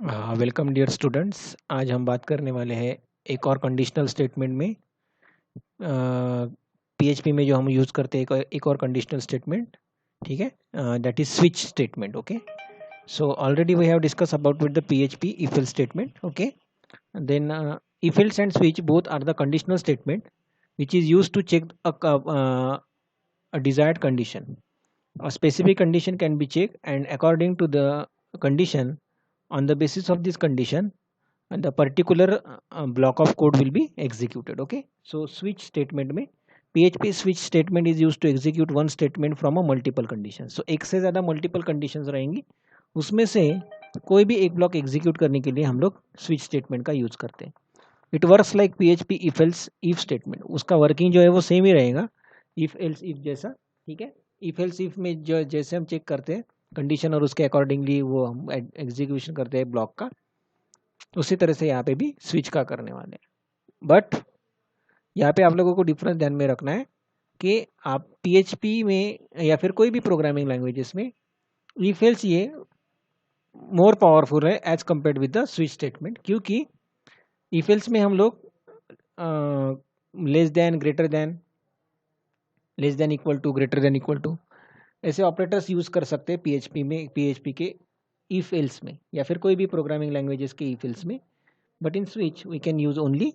Welcome dear students. आज हम बात करने वाले हैं एक और कंडीशनल स्टेटमेंट में। पीएचपी में जो हम यूज़ करते हैं एक और कंडीशनल स्टेटमेंट, ठीक है, that is switch statement. Okay, so already we have discuss about with the PHP if else statement. Okay, then if else and switch both are the conditional statement which is used to check a desired condition. A specific condition can be checked, and according to the condition, on the basis of this condition, and the particular block of code will be executed. Okay, so switch statement में php switch statement is used to execute one statement from a multiple condition. So एक से ज़्यादा multiple conditions रहेंगी, उसमें से कोई भी एक ब्लॉक एग्जीक्यूट करने के लिए हम लोग स्विच स्टेटमेंट का यूज़ करते हैं। It works like php if else if statement. उसका वर्किंग जो है वो सेम ही रहेगा, इफ एल्स इफ जैसा। ठीक है, इफ एल्स इफ में जो जैसे हम चेक करते हैं कंडीशन और उसके अकॉर्डिंगली वो हम एग्जीक्यूशन करते हैं ब्लॉक का, उसी तरह से यहाँ पे भी स्विच का करने वाले हैं। बट यहाँ पे आप लोगों को डिफरेंस ध्यान में रखना है कि आप पीएचपी में या फिर कोई भी प्रोग्रामिंग लैंग्वेजेस में इफ एल्स ये मोर पावरफुल है as compare with the switch statement, क्योंकि इफ एल्स में हम लोग less than, greater than, less than equal to, greater than equal to, ऐसे ऑपरेटर्स यूज कर सकते हैं पीएचपी में, पीएचपी के इफ एल्स में या फिर कोई भी प्रोग्रामिंग लैंग्वेजेस के इफ एल्स में। But in switch we can use only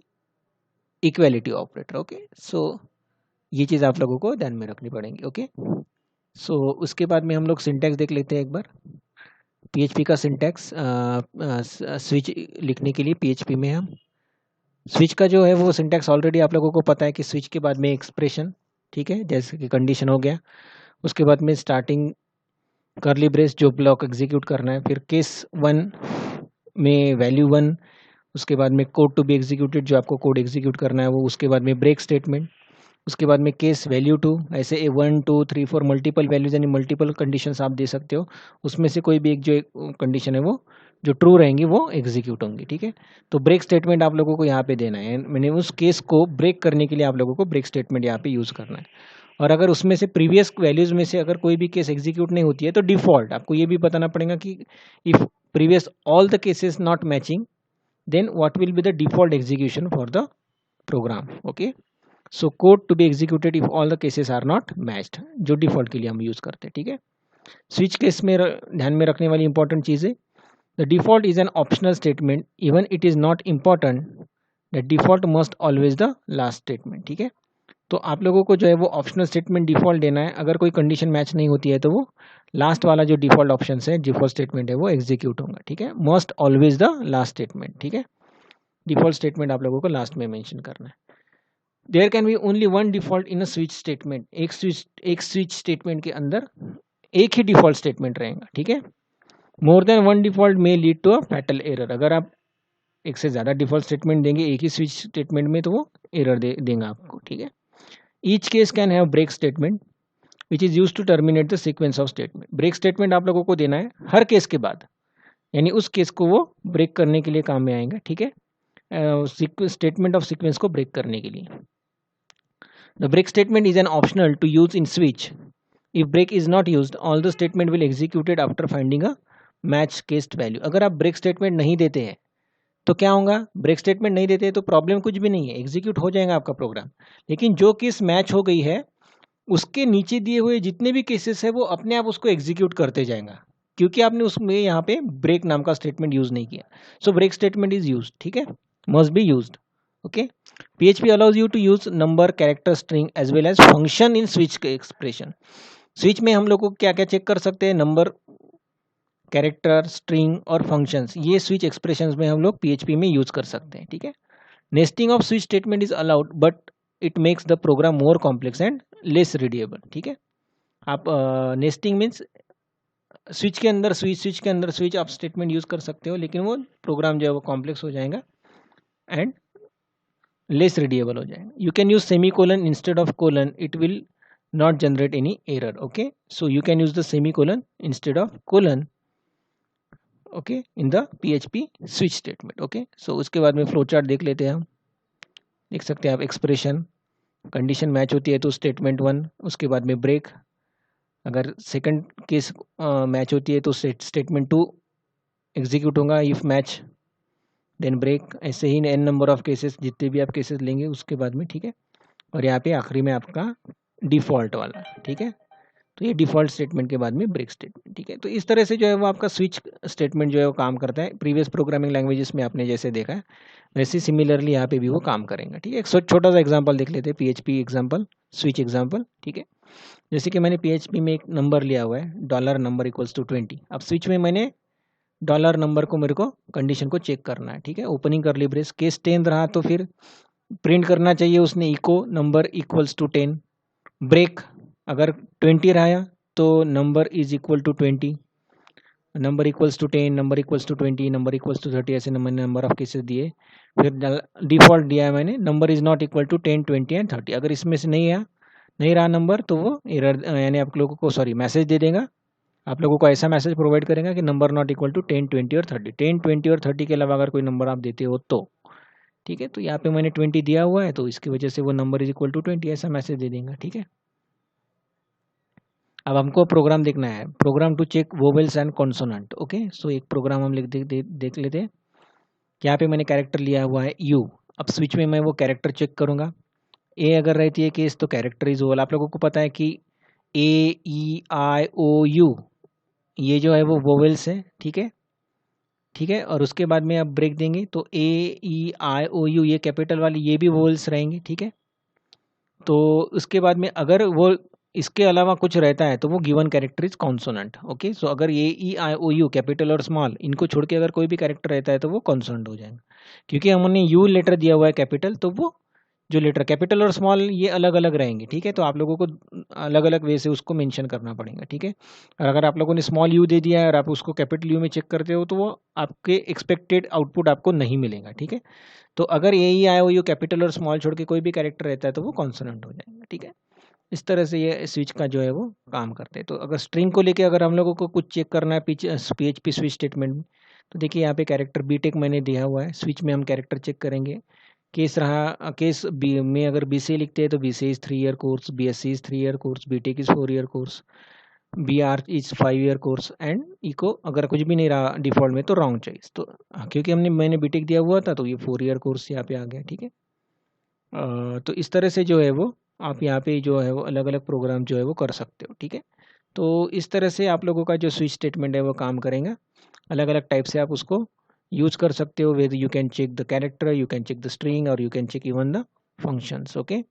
equality operator. Okay, so ये चीज़ आप लोगों को ध्यान में रखनी पड़ेगी। ओके, सो उसके बाद में हम लोग सिंटैक्स देख लेते हैं एक बार। पीएचपी का सिंटैक्स स्विच लिखने के लिए पीएचपी में हम स्विच का जो है वो सिंटैक्स ऑलरेडी आप लोगों को पता है कि स्विच के बाद में एक्सप्रेशन, ठीक है, जैसे कि कंडीशन हो गया, उसके बाद में स्टार्टिंग कर्ली ब्रेस जो ब्लॉक एग्जीक्यूट करना है, फिर केस 1 में वैल्यू 1, उसके बाद में कोड टू बी एग्जीक्यूटेड जो आपको कोड एग्जीक्यूट करना है वो, उसके बाद में ब्रेक स्टेटमेंट, उसके बाद में केस वैल्यू 2, ऐसे 1 2 3 4 मल्टीपल वैल्यूज यानी मल्टीपल कंडीशंस आप दे सकते हो, उसमें से कोई भी एक जो कंडीशन है वो जो ट्रू रहेंगी वो एग्जीक्यूट होंगी। ठीक है, तो ब्रेक स्टेटमेंट आप लोगों को यहाँ पे देना है, मैंने उस केस को ब्रेक करने के लिए आप लोगों को ब्रेक स्टेटमेंट यहाँ पे यूज़ करना है। और अगर उसमें से प्रीवियस वैल्यूज में से अगर कोई भी केस एग्जीक्यूट नहीं होती है तो डिफॉल्ट आपको ये भी बताना पड़ेगा कि if previous all the cases not matching, then what will be the default execution for the program. Okay, so code to be executed if all the cases are not matched, जो default के लिए हम use करते हैं। ठीक है, switch case में ध्यान में रखने वाली इंपॉर्टेंट चीज़ है, the default is an optional statement even it is not important, the default must always the last statement. ठीक है, तो आप लोगों को जो है वो ऑप्शनल स्टेटमेंट डिफॉल्ट देना है, अगर कोई कंडीशन मैच नहीं होती है तो वो लास्ट वाला जो डिफॉल्ट ऑप्शन है, डिफॉल्ट स्टेटमेंट है, वो एग्जीक्यूट होगा। ठीक है, must always the last statement. ठीक है, डिफॉल्ट स्टेटमेंट आप लोगों को लास्ट में मेंशन करना है। There can be only one default in a switch statement, एक स्विच स्टेटमेंट के अंदर एक ही डिफॉल्ट स्टेटमेंट रहेगा। ठीक है, मोर देन वन डिफॉल्ट में lead to a fatal error. अगर आप एक से ज़्यादा डिफॉल्ट स्टेटमेंट देंगे एक ही स्विच स्टेटमेंट में तो वो एरर देगा आपको। ठीक है, each case can have break statement which is use to terminate the sequence of statement. Break statement आप लोगों को देना है हर केस के बाद, यानी उस केस को वो ब्रेक करने के लिए काम में आएगा। ठीक है, स्टेटमेंट ऑफ सीक्वेंस को ब्रेक करने के लिए। The break statement is an optional to use in switch. If break is not used all the statement will executed after finding a match cased value. अगर आप ब्रेक स्टेटमेंट नहीं देते हैं तो क्या होगा, ब्रेक स्टेटमेंट नहीं देते हैं तो प्रॉब्लम कुछ भी नहीं है, एग्जीक्यूट हो जाएगा आपका प्रोग्राम। लेकिन जो केस मैच हो गई है उसके नीचे दिए हुए जितने भी केसेस है वो अपने आप उसको एग्जीक्यूट करते जाएगा, क्योंकि आपने उसमें यहाँ पे ब्रेक नाम का स्टेटमेंट यूज नहीं किया। So break statement is use. ठीक है, must be used. Okay, PHP allows you to use number, character, string as well as function in switch expression. Switch में हम लोग को क्या क्या चेक कर सकते हैं, नंबर, कैरेक्टर, स्ट्रिंग और फंक्शंस, ये स्विच एक्सप्रेशंस में हम लोग PHP में यूज कर सकते हैं। ठीक है, nesting of switch statement is allowed but it makes the program more complex and less readable. ठीक है, आप नेस्टिंग मीन्स स्विच के अंदर स्विच आप स्टेटमेंट यूज कर सकते हो, लेकिन वो प्रोग्राम जो है वो कॉम्प्लेक्स हो जाएगा एंड लेस रीडेबल हो जाएगा। You can use semicolon instead of colon, it will not generate any error. Okay, so you can use the semicolon instead of colon, okay, in the PHP switch statement. Okay, so उसके बाद में flow chart देख लेते हैं हम। देख सकते हैं आप, एक्सप्रेशन, कंडीशन मैच होती है तो स्टेटमेंट 1, उसके बाद में ब्रेक, अगर सेकंड केस मैच होती है तो स्टेटमेंट 2 एग्जीक्यूट होगा इफ मैच देन ब्रेक, ऐसे ही n नंबर ऑफ केसेस, जितने भी आप केसेस लेंगे उसके बाद में, ठीक है। और यहाँ पे आखिरी में आपका डिफ़ॉल्ट वाला, ठीक है। तो ये डिफ़ॉल्ट स्टेटमेंट के बाद में ब्रेक स्टेटमेंट, ठीक है। तो इस तरह से जो है वो आपका स्विच स्टेटमेंट जो है वो काम करता है। प्रीवियस प्रोग्रामिंग लैंग्वेजेस में आपने जैसे देखा है वैसे सिमिलरली यहाँ पे भी वो काम करेंगे, ठीक है। एक छोटा सा एग्जांपल देख लेते हैं, PHP एग्जांपल, स्विच एग्जांपल, ठीक है। जैसे कि मैंने PHP में एक नंबर लिया हुआ है $number = 20। अब स्विच में मैंने $नंबर को, मेरे को कंडीशन को चेक करना है, ठीक है। ओपनिंग करली ब्रेस, केस 10 रहा तो फिर प्रिंट करना चाहिए उसने इको नंबर = 10। ब्रेक अगर 20 रहा तो नंबर = 20, नंबर = 10, नंबर = 20, नंबर = 30, ऐसे मैंने नंबर ऑफ केसेस दिए। फिर डिफ़ॉल्ट दिया है मैंने, number is not equal to 10, 20 and 30। अगर इसमें से नहीं रहा नंबर तो वो एरर, यानी आप लोगों को मैसेज दे देगा, आप लोगों को ऐसा मैसेज प्रोवाइड करेगा कि नंबर नॉट इक्वल टू 10, 20 और 30। 10, 20 और 30 के अलावा अगर कोई नंबर आप देते हो तो, ठीक है। तो यहाँ पे मैंने 20 दिया हुआ है तो इसकी वजह से वो नंबर = 20 ऐसा मैसेज दे देगा, ठीक है। अब हमको प्रोग्राम देखना है, program to check vowels and consonant, okay. So एक प्रोग्राम हम देख लेते हैं। यहाँ पे मैंने कैरेक्टर लिया हुआ है U। अब स्विच में मैं वो कैरेक्टर चेक करूँगा। ए अगर रहती है केस तो कैरेक्टर इज वोवल। आप लोगों को पता है कि AEIOU ये जो है वो वोवेल्स है, ठीक है, ठीक है। और उसके बाद में आप ब्रेक देंगे तो AEIOU ये कैपिटल वाली ये भी वोवेल्स रहेंगे, ठीक है। तो उसके बाद में अगर वो इसके अलावा कुछ रहता है तो वो given character is consonant, okay. So अगर AEIOU कैपिटल और स्मॉल इनको छोड़ के अगर कोई भी कैरेक्टर रहता है तो वो कॉन्सोनेंट हो जाएगा। क्योंकि हमने यू लेटर दिया हुआ है कैपिटल, तो वो जो लेटर कैपिटल और स्मॉल ये अलग अलग रहेंगे, ठीक है। तो आप लोगों को अलग अलग वे से उसको मेंशन करना पड़ेगा, ठीक है। और अगर आप लोगों ने स्मॉल यू दे दिया है और आप उसको कैपिटल यू में चेक करते हो तो वो आपके एक्सपेक्टेड आउटपुट आपको नहीं मिलेगा, ठीक है। तो अगर AEIOU कैपिटल और स्मॉल छोड़ के कोई भी कैरेक्टर रहता है तो वो कॉन्सोनेंट हो जाएगा, ठीक है। इस तरह से ये स्विच का जो है वो काम करते हैं। तो अगर स्ट्रिंग को लेके अगर हम लोगों को कुछ चेक करना है PHP स्विच स्टेटमेंट में, तो देखिए यहाँ पे कैरेक्टर बीटेक मैंने दिया हुआ है। स्विच में हम कैरेक्टर चेक करेंगे। केस रहा, केस बी में अगर BCA लिखते हैं तो BCA is 3 year course, BSc is 3 year course, BTech is 4 year course, BR is 5 year course and echo अगर कुछ भी नहीं रहा डिफॉल्ट में तो रॉन्ग चॉइस। तो क्योंकि मैंने बीटेक दिया हुआ था तो ये 4 ईयर कोर्स यहाँ पे आ गया, ठीक है। तो इस तरह से जो है वो आप यहाँ पे जो है वो अलग अलग प्रोग्राम जो है वो कर सकते हो, ठीक है। तो इस तरह से आप लोगों का जो स्विच स्टेटमेंट है वो काम करेगा। अलग अलग टाइप से आप उसको यूज कर सकते हो। Whether you can check the character, you can check the string और you can check even the functions, okay.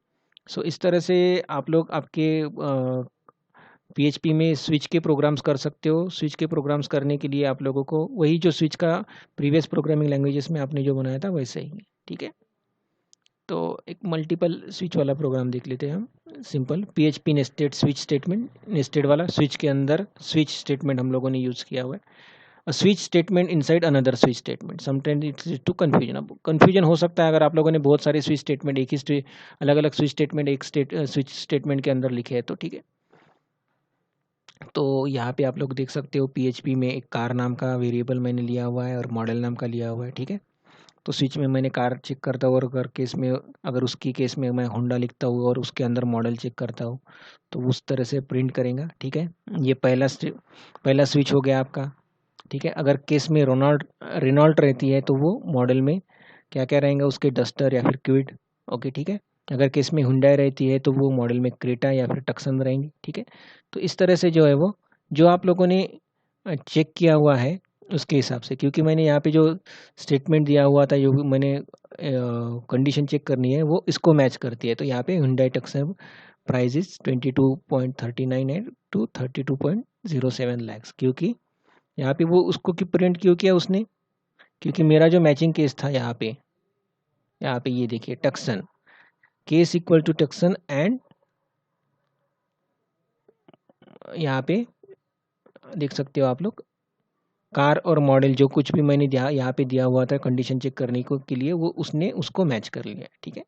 So इस तरह से आप लोग आपके PHP में स्विच के प्रोग्राम्स कर सकते हो। स्विच के प्रोग्राम्स करने के लिए आप लोगों को वही जो स्विच का प्रीवियस प्रोग्रामिंग लैंग्वेजेस में आपने जो बनाया था वैसे ही, ठीक है। तो एक मल्टीपल स्विच वाला प्रोग्राम देख लेते हैं हम। Simple PHP nested switch statement, nested वाला स्विच के अंदर स्विच स्टेटमेंट हम लोगों ने यूज़ किया हुआ है। A switch statement inside another switch statement, sometimes it's to confusion. अब कन्फ्यूजन हो सकता है अगर आप लोगों ने बहुत सारे स्विच स्टेटमेंट एक ही अलग अलग स्विच स्टेटमेंट एक स्विच स्टेटमेंट के अंदर लिखे हैं तो, ठीक है। तो यहाँ पे आप लोग देख सकते हो PHP में एक कार नाम का वेरिएबल मैंने लिया हुआ है और मॉडल नाम का लिया हुआ है, ठीक है। तो स्विच में मैंने कार चेक करता हूँ और अगर केस में अगर उसकी केस में मैं होंडा लिखता हूँ और उसके अंदर मॉडल चेक करता हूँ तो उस तरह से प्रिंट करेगा, ठीक है। ये पहला स्विच हो गया आपका, ठीक है। अगर केस में रेनॉल्ट रहती है तो वो मॉडल में क्या क्या रहेगा उसके, डस्टर या फिर क्विड, ओके, ठीक है। अगर केस में हुंडई रहती है तो वो मॉडल में क्रेटा या फिर टक्सन रहेंगी, ठीक है। तो इस तरह से जो है वो जो आप लोगों ने चेक किया हुआ है उसके हिसाब से, क्योंकि मैंने यहाँ पे जो स्टेटमेंट दिया हुआ था जो भी मैंने कंडीशन चेक करनी है वो इसको मैच करती है। तो यहाँ पे Hyundai Tucson price is 22.39 to 32.07 lakh, क्योंकि यहाँ पे वो उसको की प्रिंट क्यों किया उसने, क्योंकि मेरा जो मैचिंग केस था यहाँ पे ये देखिए Tucson, case equal to Tucson and यहाँ पे देख सकते हो आप लोग कार और मॉडल जो कुछ भी मैंने यहाँ पे दिया हुआ था कंडीशन चेक करने को के लिए वो उसने उसको मैच कर लिया, ठीक है।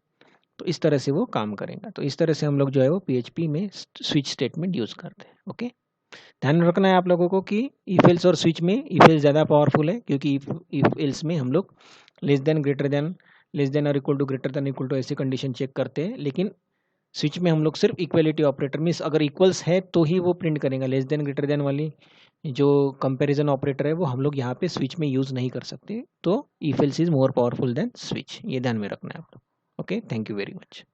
तो इस तरह से वो काम करेगा। तो इस तरह से हम लोग जो है वो PHP में स्विच स्टेटमेंट यूज़ करते हैं, ओके। ध्यान रखना है आप लोगों को कि इफ एल्स और स्विच में इफ एल्स ज़्यादा पावरफुल है, क्योंकि इफ एल्स में हम लोग less than greater than less than और equal to greater than equal to ऐसे कंडीशन चेक करते हैं। लेकिन स्विच में हम लोग सिर्फ इक्वलिटी ऑपरेटर मीन्स अगर इक्वल्स है तो ही वो प्रिंट करेगा, लेस देन ग्रेटर देन वाली जो कंपैरिजन ऑपरेटर है वो हम लोग यहाँ पे स्विच में यूज़ नहीं कर सकते, तो if else is more powerful than switch, ये ध्यान में रखना है आप लोग। Okay, thank you very much.